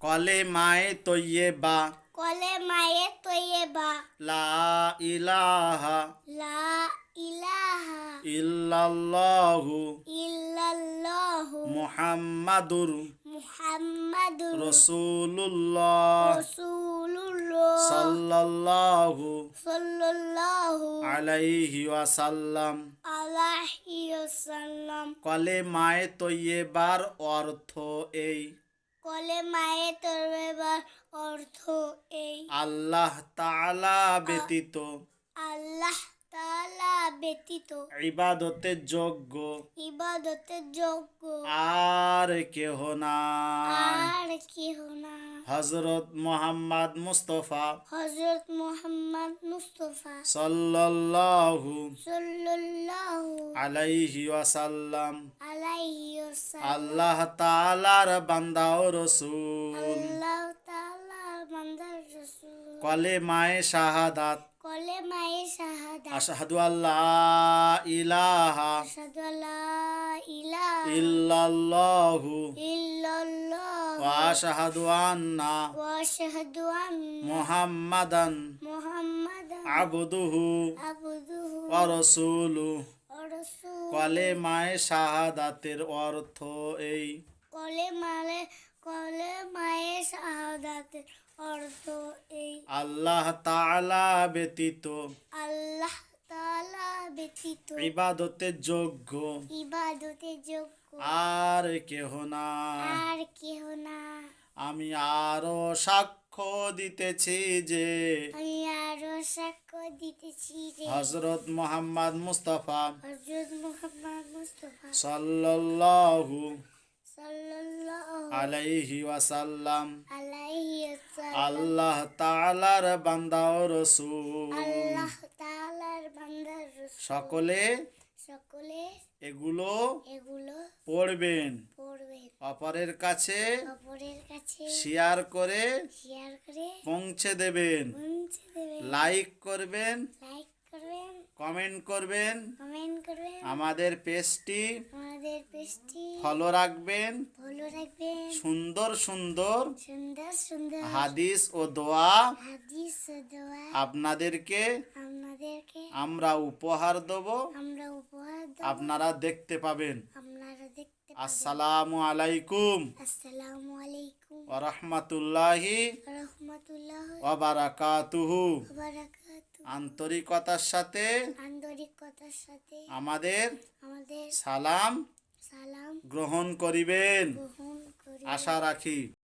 কলেমায়ে তৈয়্যিবা কলেমায়ে তৈয়্যিবা লা ইলাহা লা ইলাহা ইল্লাল্লাহু ইল্লাল্লাহু মুহাম্মাদুর মুহাম্মাদুর রাসূলুল্লাহ রাসূলুল্লাহ সাল্লাল্লাহু সাল্লাল্লাহু আলাইহি ওয়াসাল্লাম। আলাইহি ওয়াসাল্লাম। কলেমায়ে তৈয়্যিবার অর্থ এই, কলেমায়ে তৈয়্যিবার অর্থ এই, আল্লাহ তাআলা ব্যতীত আল্লাহ তাআলা ব্যতীত ইবাদতের যোগ্য ইবাদতের যোগ্য আর কেহ নাই। আর কেহ না। হযরত মুহাম্মদ মুস্তাফা হযরত মুহাম্মদ মুস্তাফা সাল্লাল্লাহু সাল্লাল্লাহু আলাইহি ওয়াসাল্লাম আলাইহি ওয়াসাল্লাম। আল্লাহ তাআলার বান্দা ও রাসূল। আল্লাহ তাআলার বান্দা রাসূল। কলেমায়ে শাহাদাত কলেমায়ে শাহাদাত আশহাদু আল্লা ইলাহা আশহাদু আল্লা ইলাহা ইল্লাল্লাহু ইল্লাল্লাহ ওয়া আশহাদু আন্না ওয়া আশহাদু আন্না মুহাম্মাদান মুহাম্মাদান আবদুহু আবদুহু ওয়া রাসূলুহু। ওয়া রাসূলুহু। কলেমায়ে শাহাদাতের অর্থ এই, কলেমায়ে শাহাদাতের অর্থ এই, আল্লাহ তাআলা ব্যতীত আল্লাহ তাআলা ব্যতীত ইবাদতের যোগ্য ইবাদতের যোগ্য আর কেহ নাই। আর কেহ না। আমি আরো সাক্ষ্য দিতেছি যে আমি আরো সাক্ষ্য দিতেছি যে হযরত মুহাম্মদ মুস্তাফা হযরত মুহাম্মদ মুস্তাফা সাল্লাল্লাহু সাল্লাল্লাহু আলাইহি ওয়াসাল্লাম আলাইহি ওয়াসাল্লাম আল্লাহ তাআলার বান্দা ও রাসূল। আল্লাহ তাআলার বান্দা রাসূল। সকলে এগুলো এগুলো পড়বেন, পড়বেন, অপরের কাছে অপরের কাছে শেয়ার করে করে পৌঁছে দেবেন, পৌঁছে দেবেন, লাইক করবেন, লাইক করবেন, কমেন্ট করবেন, কমেন্ট করবেন, আমাদের পেজটি আমাদের পেজটি ফলো রাখবেন। ফলো রাখবেন। সুন্দর সুন্দর সুন্দর সুন্দর হাদিস ও দোয়া হাদিস ও দোয়া আপনাদেরকে আমাদেরকে আমরা উপহার দেব, আমরা উপহার দেব, আপনারা দেখতে পাবেন। আপনারা দেখতে পাবেন। আসসালামু আলাইকুম আসসালামু আলাইকুম ওয়া রাহমাতুল্লাহি ওয়া রাহমাতুল্লাহি ওয়া বারাকাতুহু। ওয়া বারাকাতুহু। আন্তরিকতার সাথে আন্তরিকতার সাথে আমাদের আমাদের সালাম সালাম গ্রহণ করিবেন গ্রহণ করি। আশা রাখি।